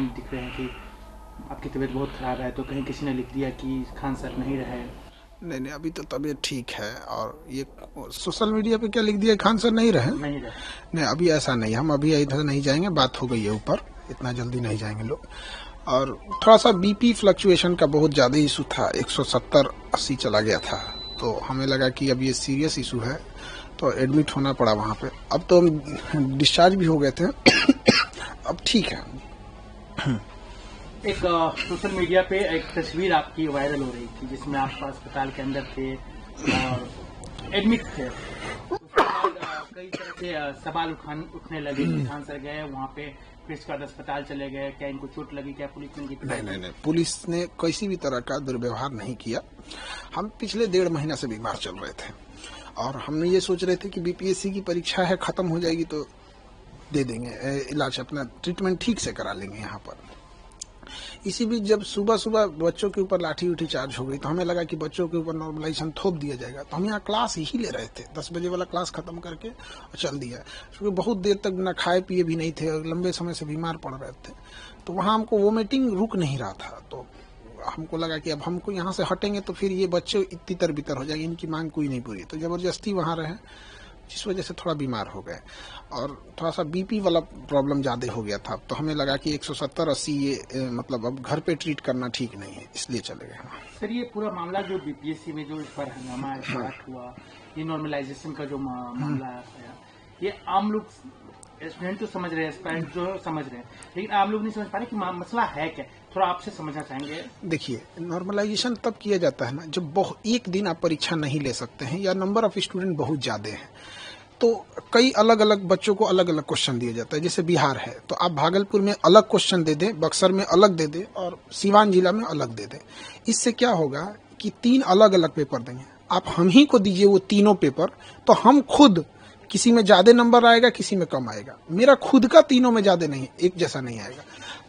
Sign दिख रहे हैं कि आपकी तबीयत बहुत ख़राब है, तो कहीं किसी ने लिख दिया कि खान सर नहीं रहे। नहीं नहीं, अभी तो तबीयत ठीक है। और ये सोशल मीडिया पे क्या लिख दिया, खान सर नहीं रहे? नहीं रहे। नहीं, अभी ऐसा नहीं, हम अभी इधर नहीं जाएंगे, बात हो गई है ऊपर, इतना जल्दी नहीं जाएंगे लोग। और थोड़ा सा बीपी फ्लक्चुएशन का बहुत ज़्यादा इशू था, 170-80 चला गया था, तो हमें लगा कि अब ये सीरियस इशू है, तो एडमिट होना पड़ा वहाँ पे। अब तो हम डिस्चार्ज भी हो गए थे अब ठीक है। एक सोशल मीडिया पे एक तस्वीर आपकी वायरल हो रही थी जिसमें आप अस्पताल के अंदर थे और एडमिट थे। उसके बाद कई तरह के सवाल उठने लगे कि खान सर गए वहाँ पे, फिर इसके बाद अस्पताल चले गए, क्या इनको चोट लगी, क्या पुलिस ने नहीं, पुलिस ने किसी भी तरह का दुर्व्यवहार नहीं किया। हम पिछले 1.5 महीना से बीमार चल रहे थे और हम ये सोच रहे थे कि बीपीएससी की परीक्षा है, खत्म हो जाएगी तो दे देंगे इलाज, अपना ट्रीटमेंट ठीक से करा लेंगे यहाँ पर। इसी बीच जब सुबह सुबह बच्चों के ऊपर लाठी उठी चार्ज हो गई तो हमें लगा कि बच्चों के ऊपर नॉर्मलाइजेशन थोप दिया जाएगा, तो हम यहाँ क्लास ही ले रहे थे, 10 बजे वाला क्लास खत्म करके और चल दिया, क्योंकि बहुत देर तक ना खाए पिए भी नहीं थे और लंबे समय से बीमार पड़ रहे थे। तो वहाँ हमको वोमिटिंग रुक नहीं रहा था, तो हमको लगा कि अब हमको यहाँ से हटेंगे तो फिर ये बच्चे तितर बितर हो जाएंगे, इनकी मांग कोई नहीं पूरी, तो जबरदस्ती वहाँ रहे, जिस वजह से थोड़ा बीमार हो गए और थोड़ा सा बीपी वाला प्रॉब्लम ज़्यादा हो गया था। तो हमें लगा कि 170-80 ये मतलब अब घर पे ट्रीट करना ठीक नहीं है, इसलिए चले गए। सर, ये पूरा मामला जो बीपीएससी में जो इस पर हंगामा स्टार्ट हुआ, ये नॉर्मलाइजेशन का जो मामला आया, ये आम लोग स्टूडेंट तो समझ रहे हैं, एस्पायरेंट जो समझ रहे हैं, लेकिन आम लोग नहीं समझ पा रहे कि मसला है क्या। थोड़ा आपसे समझना चाहेंगे। देखिए, नॉर्मलाइजेशन तब किया जाता है ना जब एक दिन आप परीक्षा नहीं ले सकते हैं या नंबर ऑफ स्टूडेंट बहुत ज़्यादा है, तो कई अलग अलग बच्चों को अलग अलग क्वेश्चन दिया जाता है। जैसे बिहार है तो आप भागलपुर में अलग क्वेश्चन दे दें, बक्सर में अलग दे दें और सीवान जिला में अलग दे दें। इससे क्या होगा कि 3 अलग अलग पेपर देंगे, आप हम ही को दीजिए वो तीनों पेपर, तो हम खुद किसी में ज़्यादा नंबर आएगा, किसी में कम आएगा। मेरा खुद का तीनों में ज़्यादा नहीं, एक जैसा नहीं आएगा।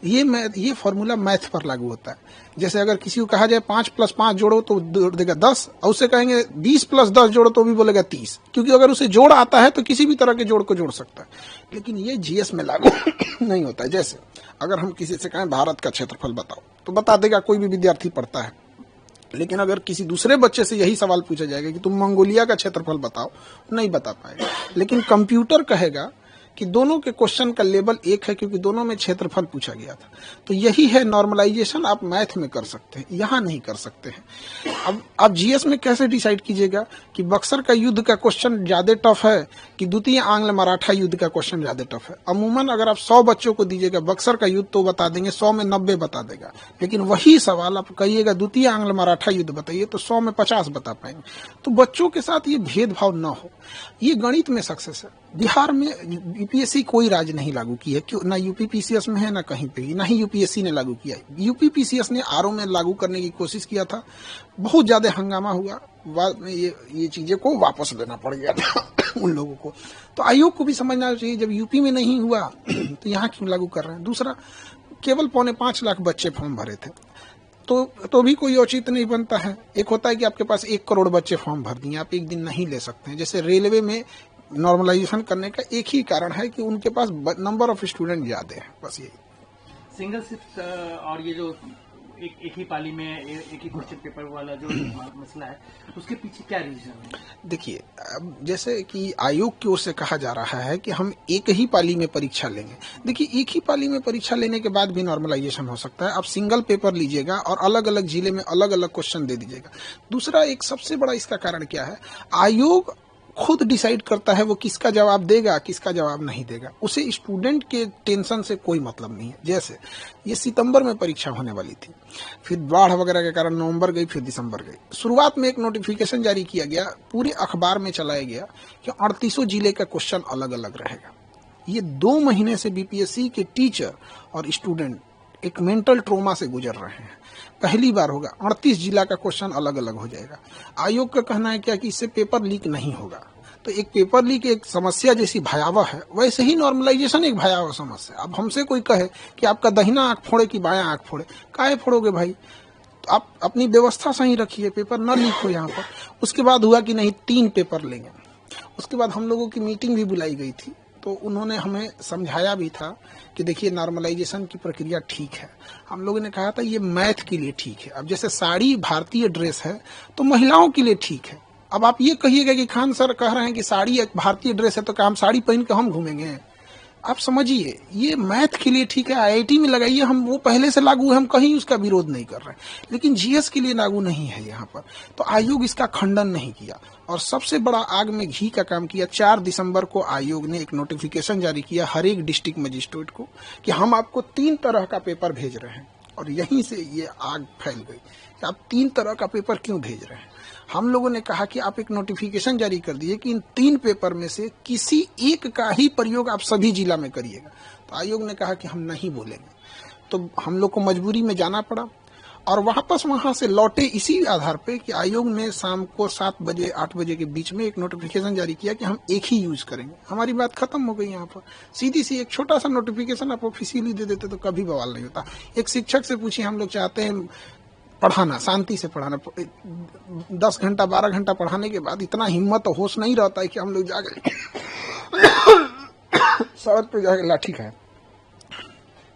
ये फॉर्मूला मैथ पर लागू होता है। जैसे अगर किसी को कहा जाए 5 + 5 जोड़ो तो देगा 10, और उसे कहेंगे 20 + 10 जोड़ो तो भी बोलेगा 30, क्योंकि अगर उसे जोड़ आता है तो किसी भी तरह के जोड़ को जोड़ सकता है। लेकिन ये जीएस में लागू नहीं होता है। जैसे अगर हम किसी से कहें भारत का क्षेत्रफल बताओ तो बता देगा, कोई भी विद्यार्थी पढ़ता है। लेकिन अगर किसी दूसरे बच्चे से यही सवाल पूछा जाएगा कि तुम मंगोलिया का क्षेत्रफल बताओ, नहीं बता पाएगा। लेकिन कंप्यूटर कहेगा कि दोनों के क्वेश्चन का लेवल एक है, क्योंकि दोनों में क्षेत्रफल पूछा गया था। तो यही है नॉर्मलाइजेशन, आप मैथ में कर सकते हैं, यहाँ नहीं कर सकते हैं। अब आप जीएस में कैसे डिसाइड कीजिएगा कि बक्सर का युद्ध का क्वेश्चन ज्यादा टफ है कि द्वितीय आंग्ल मराठा युद्ध का क्वेश्चन ज्यादा टफ है। अमूमन अगर आप 100 बच्चों को दीजिएगा बक्सर का युद्ध तो बता देंगे, 100 में 90 बता देगा। लेकिन वही सवाल आप कहिएगा द्वितीय आंग्ल मराठा युद्ध बताइए तो 100 में 50 बता पाएंगे। तो बच्चों के साथ ये भेदभाव न हो, ये गणित में सक्सेस है। बिहार में यूपीएससी कोई राज्य नहीं लागू की है, क्यों ना यूपीपीसीएस में है ना कहीं पे, ना ही यूपीएससी ने लागू किया है। यूपीपीसीएस ने आरओ में लागू करने की कोशिश किया था, बहुत ज्यादा हंगामा हुआ, बाद में ये चीजें को वापस लेना पड़ गया था उन लोगों को। तो आयोग को भी समझना चाहिए, जब यूपी में नहीं हुआ तो यहाँ क्यों लागू कर रहे हैं। दूसरा, केवल 4.25 लाख बच्चे फॉर्म भरे थे, तो भी कोई औचित नहीं बनता है। एक होता है कि आपके पास 1 करोड़ बच्चे फॉर्म भर दिए, आप एक दिन नहीं ले सकते हैं। जैसे रेलवे में नॉर्मलाइजेशन करने का एक ही कारण है कि उनके पास नंबर ऑफ स्टूडेंट ज्यादा है, बस यही। सिंगल शिफ्ट और ये जो एक ही पाली में एक ही क्वेश्चन पेपर वाला जो मसला है, उसके पीछे क्या रीजन है? देखिए, अब जैसे कि आयोग की ओर से कहा जा रहा है कि हम एक ही पाली में परीक्षा लेंगे। देखिए, एक ही पाली में परीक्षा लेने के बाद भी नॉर्मलाइजेशन हो सकता है। आप सिंगल पेपर लीजिएगा और अलग अलग जिले में अलग अलग क्वेश्चन दे दीजिएगा। दूसरा, एक सबसे बड़ा इसका कारण क्या है, आयोग खुद डिसाइड करता है वो किसका जवाब देगा, किसका जवाब नहीं देगा। उसे स्टूडेंट के टेंशन से कोई मतलब नहीं है। जैसे ये सितंबर में परीक्षा होने वाली थी, फिर बाढ़ वगैरह के कारण नवंबर गई, फिर दिसंबर गई। शुरुआत में एक नोटिफिकेशन जारी किया गया, पूरे अखबार में चलाया गया कि 38 जिले का क्वेश्चन अलग अलग रहेगा। ये 2 महीने से बीपीएससी के टीचर और स्टूडेंट एक मेंटल ट्रोमा से गुजर रहे हैं। पहली बार होगा 38 जिला का क्वेश्चन अलग अलग हो जाएगा। आयोग का कहना है क्या कि इससे पेपर लीक नहीं होगा। तो एक पेपर लीक एक समस्या जैसी भयावह है, वैसे ही नॉर्मलाइजेशन एक भयावह समस्या। अब हमसे कोई कहे कि आपका दाहिना आंख फोड़े कि बायां आंख फोड़े, काहे फोड़ोगे भाई? तो आप अपनी व्यवस्था सही रखिए, पेपर न लीक हो यहाँ पर। उसके बाद हुआ कि नहीं 3 पेपर लेंगे। उसके बाद हम लोगों की मीटिंग भी बुलाई गई थी तो उन्होंने हमें समझाया भी था कि देखिए नॉर्मलाइजेशन की प्रक्रिया ठीक है। हम लोगों ने कहा था ये मैथ के लिए ठीक है। अब जैसे साड़ी भारतीय ड्रेस है तो महिलाओं के लिए ठीक है। अब आप ये कहिएगा कि खान सर कह रहे हैं कि साड़ी एक भारतीय ड्रेस है तो क्या हम साड़ी पहन के हम घूमेंगे? आप समझिए ये मैथ के लिए ठीक है, आईआईटी में लगाइए, हम वो पहले से लागू है, हम कहीं उसका विरोध नहीं कर रहे, लेकिन जीएस के लिए लागू नहीं है यहाँ पर। तो आयोग इसका खंडन नहीं किया और सबसे बड़ा आग में घी का काम किया। 4 दिसंबर को आयोग ने एक नोटिफिकेशन जारी किया हर एक डिस्ट्रिक्ट मजिस्ट्रेट को कि हम आपको 3 तरह का पेपर भेज रहे हैं। और यहीं से ये आग फैल गई कि आप 3 तरह का पेपर क्यों भेज रहे हैं। हम लोगों ने कहा कि आप एक नोटिफिकेशन जारी कर दिए कि इन 3 पेपर में से किसी एक का ही प्रयोग आप सभी जिला में करिएगा। तो आयोग ने कहा कि हम नहीं बोलेंगे। तो हम लोग को मजबूरी में जाना पड़ा और वापस वहां से लौटे इसी आधार पे कि आयोग ने शाम को 7 बजे 8 बजे के बीच में एक नोटिफिकेशन जारी किया कि हम एक ही यूज करेंगे। हमारी बात खत्म हो गई। यहाँ पर सीधी सी एक छोटा सा नोटिफिकेशन आप ऑफिशियली दे देते तो कभी बवाल नहीं होता। एक शिक्षक से पूछिए, हम लोग चाहते हैं पढ़ाना, शांति से पढ़ाना, 10 घंटा 12 घंटा पढ़ाने के बाद इतना हिम्मत और होश नहीं रहता है कि हम लोग जाकर सड़क पे जाकर लाठी खाए।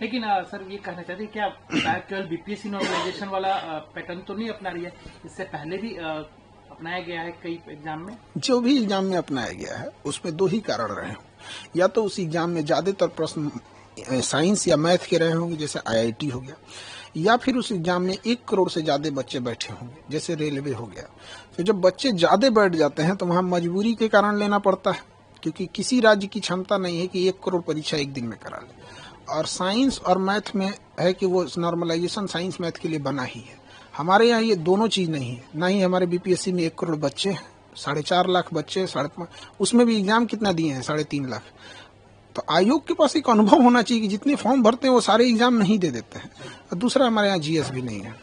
लेकिन सर ये कहना चाहते हैं क्या केवल बीपीएससी नॉर्मलाइजेशन वाला पैटर्न तो नहीं अपना रही है, इससे पहले भी अपनाया गया है कई एग्जाम में? जो भी एग्जाम में अपनाया गया है उसमें 2 ही कारण रहे हों। या तो उस एग्जाम में ज्यादातर प्रश्न साइंस या मैथ के रहे होंगे जैसे आईआईटी हो गया, या फिर उस एग्जाम में 1 करोड़ से ज्यादा बच्चे बैठे होंगे जैसे रेलवे हो गया। तो जब बच्चे ज्यादा बैठ जाते हैं तो वहां मजबूरी के कारण लेना पड़ता है, क्योंकि किसी राज्य की क्षमता नहीं है कि 1 करोड़ परीक्षा एक दिन में करा ले। और साइंस और मैथ में है कि वो नॉर्मलाइजेशन साइंस मैथ के लिए बना ही है। हमारे यहाँ ये दोनों चीज नहीं है। ना ही हमारे बीपीएससी में 1 करोड़ बच्चे हैं, 4.5 लाख बच्चे, 5.5, उसमें भी एग्जाम कितना दिए हैं? 3.5 लाख। तो आयोग के पास एक अनुभव होना चाहिए कि जितने फॉर्म भरते हैं वो सारे एग्जाम नहीं दे देते हैं। और दूसरा, हमारे यहाँ जीएस भी नहीं है।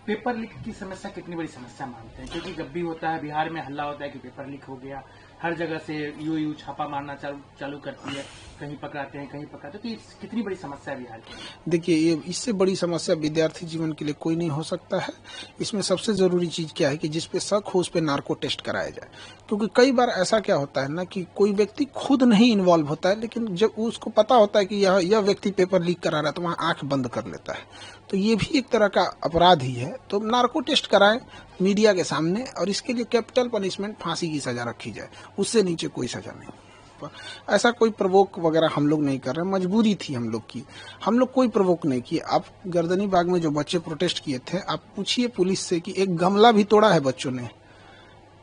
पेपर लीक की समस्या कितनी बड़ी समस्या मानते हैं? क्योंकि जब भी होता है बिहार में हल्ला होता है कि पेपर लीक हो गया, हर जगह से यूयू छापा मारना चालू करती है, कहीं पकड़ाते हैं कहीं पकड़ाते हैं, तो ये कितनी बड़ी समस्या है बिहार की? देखिए, ये इससे बड़ी समस्या विद्यार्थी जीवन के लिए कोई नहीं हो सकता है। इसमें सबसे जरूरी चीज क्या है कि जिस पे शक हो उस पे नार्को टेस्ट कराया जाए। क्योंकि कई बार ऐसा क्या होता है ना कि कोई व्यक्ति खुद नहीं इन्वॉल्व होता है, लेकिन जब उसको पता होता है कि यह व्यक्ति पेपर लीक करा रहा है तो वहाँ आंख बंद कर लेता है। तो ये भी एक तरह का अपराध ही है। तो नार्को टेस्ट कराएं मीडिया के सामने, और इसके लिए कैपिटल पनिशमेंट, फांसी की सजा रखी जाए, उससे नीचे कोई सजा नहीं। ऐसा कोई प्रवोक वगैरह हम लोग नहीं कर रहे, मजबूरी थी हम लोग की, हम लोग कोई प्रवोक नहीं किए। आप गर्दनी बाग में जो बच्चे प्रोटेस्ट किए थे, आप पूछिए पुलिस से कि एक गमला भी तोड़ा है बच्चों ने?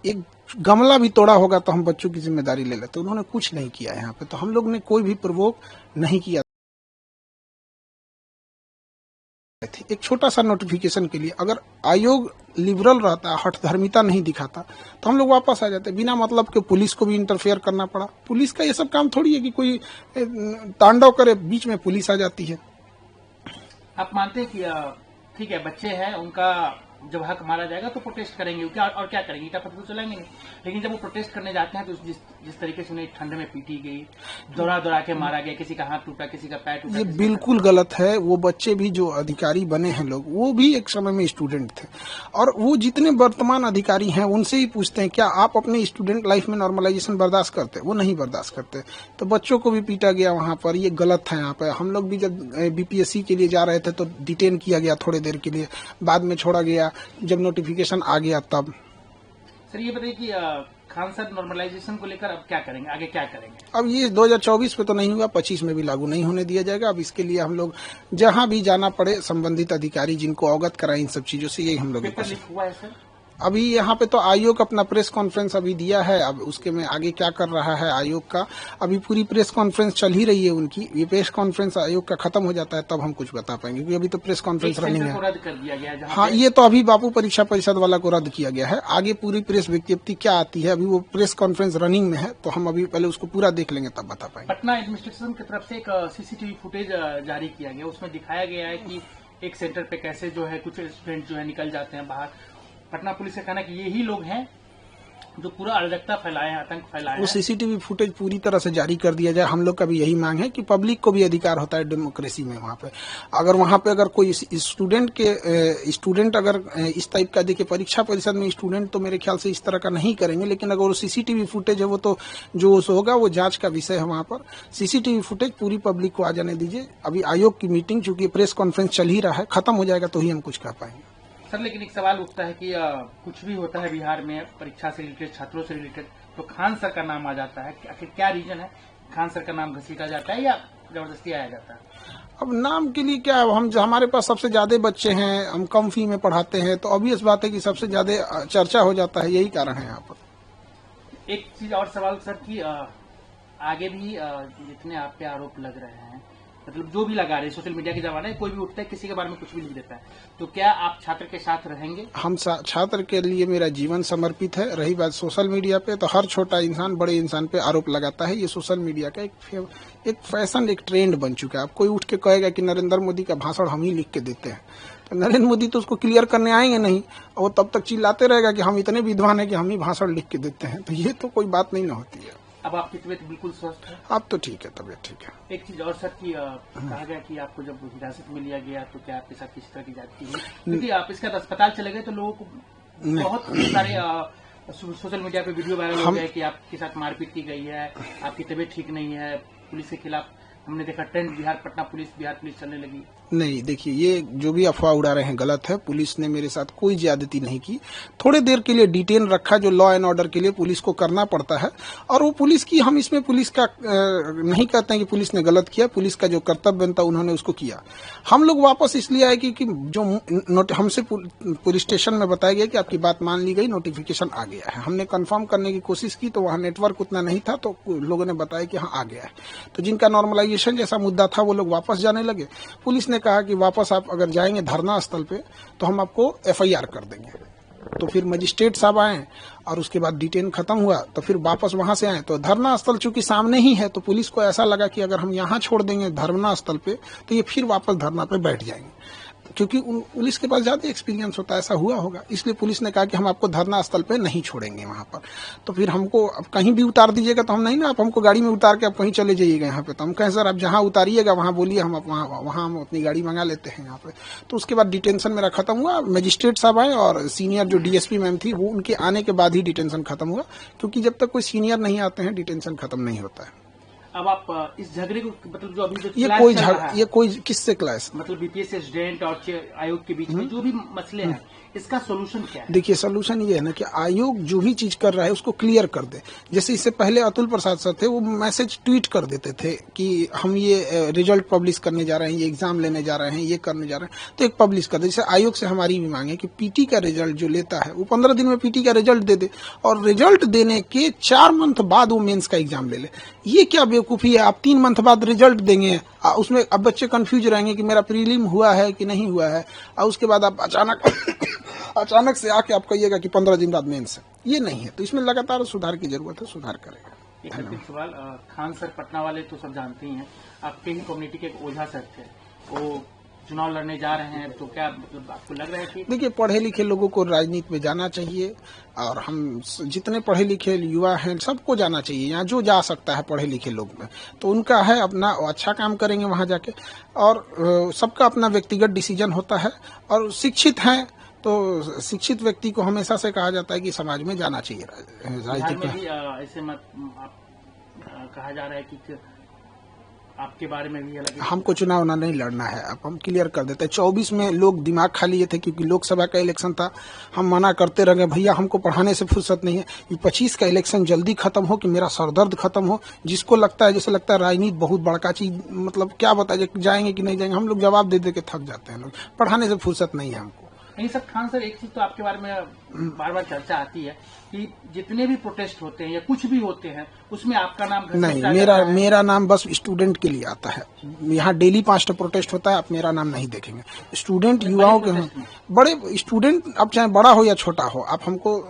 एक गमला भी तोड़ा होगा तो हम बच्चों की जिम्मेदारी ले लेते। उन्होंने कुछ नहीं किया यहाँ पे। तो हम लोग ने कोई भी प्रवोक नहीं किया। एक छोटा सा नोटिफिकेशन के लिए अगर आयोग लिबरल रहता, हठधर्मिता नहीं दिखाता, तो हम लोग वापस आ जाते। बिना मतलब के पुलिस को भी इंटरफेयर करना पड़ा। पुलिस का ये सब काम थोड़ी है कि कोई तांडव करे, बीच में पुलिस आ जाती है। आप मानते हैं कि ठीक है, बच्चे हैं, उनका जब हक मारा जाएगा तो प्रोटेस्ट करेंगे, क्या और क्या करेंगे? ईटा पत्थर तो चलाएंगे नहीं। लेकिन जब वो प्रोटेस्ट करने जाते हैं तो जिस तरीके से उन्हें ठंड में पीटी गई, दौड़ा के मारा गया, किसी का हाथ टूटा, किसी का पैर टूटा, ये बिल्कुल गलत है। वो बच्चे भी जो अधिकारी बने हैं लोग, वो भी एक समय में स्टूडेंट थे, और वो जितने वर्तमान अधिकारी हैं उनसे ही पूछते हैं क्या आप अपने स्टूडेंट लाइफ में नॉर्मलाइजेशन बर्दाश्त करते? वो नहीं बर्दाश्त करते। तो बच्चों को भी पीटा गया वहां पर, ये गलत है। यहाँ पर हम लोग भी जब बीपीएससी के लिए जा रहे थे तो डिटेन किया गया थोड़ी देर के लिए, बाद में छोड़ा गया जब नोटिफिकेशन आ गया तब। सर ये बताइए कि खान सर नॉर्मलाइजेशन को लेकर अब क्या करेंगे, आगे क्या करेंगे? अब ये 2024 पे तो नहीं हुआ, 25 में भी लागू नहीं होने दिया जाएगा। अब इसके लिए हम लोग जहां भी जाना पड़े, संबंधित अधिकारी जिनको अवगत कराएं इन सब चीजों से, यही हम लोग। पेपर लीक हुआ है सर? अभी यहाँ पे तो आयोग अपना प्रेस कॉन्फ्रेंस अभी दिया है। अब उसके में आगे क्या कर रहा है आयोग का, अभी पूरी प्रेस कॉन्फ्रेंस चल ही रही है उनकी। ये प्रेस कॉन्फ्रेंस आयोग का खत्म हो जाता है तब हम कुछ बता पाएंगे, क्योंकि अभी तो प्रेस कॉन्फ्रेंस रनिंग है। रद्द कर दिया गया। हाँ, ये तो अभी बापू परीक्षा परिषद वाला को रद्द किया गया है। आगे पूरी प्रेस विज्ञप्ति क्या आती है, अभी वो प्रेस कॉन्फ्रेंस रनिंग में है, तो हम अभी पहले उसको पूरा देख लेंगे तब बता पाएंगे। पटना एडमिनिस्ट्रेशन की तरफ से एक सीसीटीवी फुटेज जारी किया गया, उसमें दिखाया गया है कि एक सेंटर पे कैसे जो है कुछ स्टूडेंट जो है निकल जाते हैं बाहर। पटना पुलिस का कहना है कि यही लोग हैं जो पूरा अराजकता फैलाए हैं, आतंक फैलाए वो हैं। सीसीटीवी फुटेज पूरी तरह से जारी कर दिया जाए। हम लोग का भी यही मांग है कि पब्लिक को भी अधिकार होता है डेमोक्रेसी में। वहाँ पे अगर कोई स्टूडेंट अगर इस टाइप का देखिए, परीक्षा परिषद में स्टूडेंट तो मेरे ख्याल से इस तरह का नहीं करेंगे, लेकिन अगर वो सीसीटीवी फुटेज है वो तो जो होगा वो जांच का विषय है। वहाँ पर सीसीटीवी फुटेज पूरी पब्लिक को आ जाने दीजिए। अभी आयोग की मीटिंग, चूंकि प्रेस कॉन्फ्रेंस चल ही रहा है, खत्म हो जाएगा तो ही हम कुछ कह पाएंगे। सर, लेकिन एक सवाल उठता है कि कुछ भी होता है बिहार में परीक्षा से रिलेटेड, छात्रों से रिलेटेड, तो खान सर का नाम आ जाता है। आखिर क्या रीजन है, खान सर का नाम घसीटा जाता है या जबरदस्ती आया जाता है? अब नाम के लिए क्या, हम हमारे पास सबसे ज्यादा बच्चे हैं, हम कम फी में पढ़ाते हैं, तो ऑब्वियस बात है कि सबसे ज्यादा चर्चा हो जाता है। यही कारण है यहाँ पर। एक चीज और सवाल सर कि आगे भी जितने आप पे आरोप लग रहे हैं, मतलब जो भी लगा रहे हैं, सोशल मीडिया के जमाने में कोई भी उठता है, किसी के बारे में कुछ भी लिख देता है, तो क्या आप छात्र के साथ रहेंगे? हम छात्र के लिए मेरा जीवन समर्पित है। रही बात सोशल मीडिया पे, तो हर छोटा इंसान बड़े इंसान पे आरोप लगाता है। ये सोशल मीडिया का एक फैशन, एक ट्रेंड बन चुका है। अब कोई उठ के कहेगा कि नरेंद्र मोदी का भाषण हम ही लिख के देते हैं, तो नरेंद्र मोदी तो उसको क्लियर करने आएंगे नहीं, और वो तब तक चिल्लाते रहेगा कि हम इतने विद्वान हैं कि हम ही भाषण लिख के देते हैं। तो ये तो कोई बात नहीं ना होती है। अब आपकी तबीयत बिल्कुल स्वस्थ है? अब तो ठीक है, तबीयत ठीक है। एक चीज और सर की कहा गया कि आपको जब हिरासत में लिया गया तो क्या आपके साथ किसी तरह की जाती हुई? क्योंकि आप इसके बाद अस्पताल चले गए तो लोगों को बहुत सारे सोशल मीडिया पे वीडियो वायरल हो गया कि आपके साथ मारपीट की गई है, आपकी तबीयत ठीक नहीं है, पुलिस के खिलाफ हमने देखा ट्रेंड बिहार पुलिस चलने लगी। नहीं, देखिए, ये जो भी अफवाह उड़ा रहे हैं गलत है। पुलिस ने मेरे साथ कोई ज्यादती नहीं की। थोड़े देर के लिए डिटेन रखा, जो लॉ एंड ऑर्डर के लिए पुलिस को करना पड़ता है, और वो पुलिस की, हम इसमें पुलिस का नहीं कहते हैं कि पुलिस ने गलत किया। पुलिस का जो कर्तव्य था उन्होंने उसको किया। हम लोग वापस इसलिए आए कि जो हमसे पुलिस स्टेशन में बताया गया कि आपकी बात मान ली गई, नोटिफिकेशन आ गया है। हमने कंफर्म करने की कोशिश की तो वहाँ नेटवर्क उतना नहीं था, तो लोगों ने बताया कि हाँ आ गया है। तो जिनका नॉर्मलाइजेशन जैसा मुद्दा था वो लोग वापस जाने लगे। पुलिस ने कहा कि वापस आप अगर जाएंगे धरना स्थल पे तो हम आपको एफआईआर कर देंगे। तो फिर मजिस्ट्रेट साहब आए और उसके बाद डिटेन खत्म हुआ, तो फिर वापस वहां से आए। तो धरना स्थल चूंकि सामने ही है, तो पुलिस को ऐसा लगा कि अगर हम यहाँ छोड़ देंगे धरना स्थल पे तो ये फिर वापस धरना पे बैठ जाएंगे, क्योंकि पुलिस के पास ज्यादा एक्सपीरियंस होता है, ऐसा हुआ होगा। इसलिए पुलिस ने कहा कि हम आपको धरना स्थल पे नहीं छोड़ेंगे वहां पर। तो फिर हमको अब कहीं भी उतार दीजिएगा तो हम नहीं ना, आप हमको गाड़ी में उतार के आप कहीं चले जाइएगा यहाँ पे। तो हम कहें सर आप जहाँ उतारिएगा वहाँ बोलिए, हम वहाँ हम अपनी गाड़ी मंगा लेते हैं यहाँ पे। तो उसके बाद डिटेंशन मेरा खत्म हुआ। मजिस्ट्रेट साहब आए और सीनियर जो डीएसपी मैम थी, वो उनके आने के बाद ही डिटेंशन खत्म हुआ, क्योंकि जब तक कोई सीनियर नहीं आते हैं डिटेंशन खत्म नहीं होता है। अब आप इस झगड़े को, मतलब जो अभी जो ये कोई किससे क्लास, मतलब बीपीएससी स्टूडेंट और आयोग के बीच में जो भी मसले हैं, इसका सोल्यूशन क्या है? देखिए, सोल्यूशन ये है ना कि आयोग जो भी चीज कर रहा है उसको क्लियर कर दे। जैसे इससे पहले अतुल प्रसाद सर थे, वो मैसेज ट्वीट कर देते थे कि हम ये रिजल्ट पब्लिश करने जा रहे हैं, ये एग्जाम लेने जा रहे हैं, ये करने जा रहे हैं, तो एक पब्लिश कर दे। जैसे आयोग से हमारी भी मांग है कि पीटी का रिजल्ट जो लेता है वो 15 दिन में पीटी का रिजल्ट दे दे, और रिजल्ट देने के 4 मंथ बाद वो मेंस का एग्जाम ले ले। ये क्या बेवकूफी है? आप 3 मंथ बाद रिजल्ट देंगे, उसमें अब बच्चे कंफ्यूज रहेंगे कि मेरा प्रीलिम हुआ है कि नहीं हुआ है, और उसके बाद आप अचानक से आके आप कहिएगा कि 15 दिन बाद मेंस है। ये नहीं है। तो इसमें लगातार सुधार की जरूरत है, सुधार करेगा। एक अंतिम सवाल, खान सर पटना वाले तो सब जानते ही हैं, आपके ही कम्युनिटी के एक ओझा सर थे, वो चुनाव लड़ने जा रहे हैं, तो क्या मतलब आपको लग रहा है कि? देखिए, पढ़े लिखे लोगों को राजनीति में जाना चाहिए, और हम जितने पढ़े लिखे युवा हैं सबको जाना चाहिए। यहाँ जो जा सकता है पढ़े लिखे लोग में, तो उनका है अपना अच्छा काम करेंगे वहाँ जाके, और सबका अपना व्यक्तिगत डिसीजन होता है। और शिक्षित हैं तो शिक्षित व्यक्ति को हमेशा से कहा जाता है कि समाज में जाना चाहिए राजनीति में। ऐसे मत कहा जा रहा है कि आपके बारे में भी अलग, हमको चुनाव ना नहीं लड़ना है। अब हम क्लियर कर देते हैं। 24 में लोग दिमाग खा लिए थे, क्योंकि लोकसभा का इलेक्शन था। हम मना करते रहे, भैया हमको पढ़ाने से फुर्सत नहीं है, ये 25 का इलेक्शन जल्दी खत्म हो कि मेरा सरदर्द खत्म हो। जिसको लगता है, जैसे लगता है राजनीति बहुत बड़का चीज, मतलब क्या बताए जाएंगे कि नहीं जाएंगे, हम लोग जवाब दे दे के थक जाते हैं। लोग पढ़ाने से फुर्सत नहीं है हमको। नहीं सर, खान सर, एक चीज तो आपके बारे में बार बार चर्चा आती है कि जितने भी प्रोटेस्ट होते हैं या कुछ भी होते हैं उसमें आपका नाम नहीं, मेरा नाम बस स्टूडेंट के लिए आता है। यहाँ डेली 5टा प्रोटेस्ट होता है, आप मेरा नाम नहीं देखेंगे। स्टूडेंट युवाओं के बड़े स्टूडेंट, अब चाहे बड़ा हो या छोटा हो, आप हमको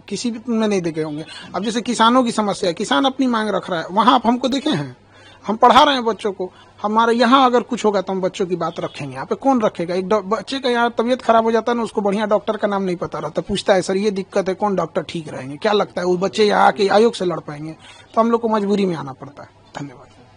किसी भी में नहीं देखे होंगे। अब जैसे किसानों की समस्या है, किसान अपनी मांग रख रहा है, वहाँ आप हमको देखे हैं? हम पढ़ा रहे हैं बच्चों को, हमारे यहाँ अगर कुछ होगा तो हम बच्चों की बात रखेंगे। यहाँ पे कौन रखेगा? एक बच्चे का यहाँ तबीयत खराब हो जाता है ना, उसको बढ़िया डॉक्टर का नाम नहीं पता रहता, पूछता है सर ये दिक्कत है, कौन डॉक्टर ठीक रहेंगे? क्या लगता है वो बच्चे यहाँ आके आयोग से लड़ पाएंगे? तो हम लोग को मजबूरी में आना पड़ता है। धन्यवाद।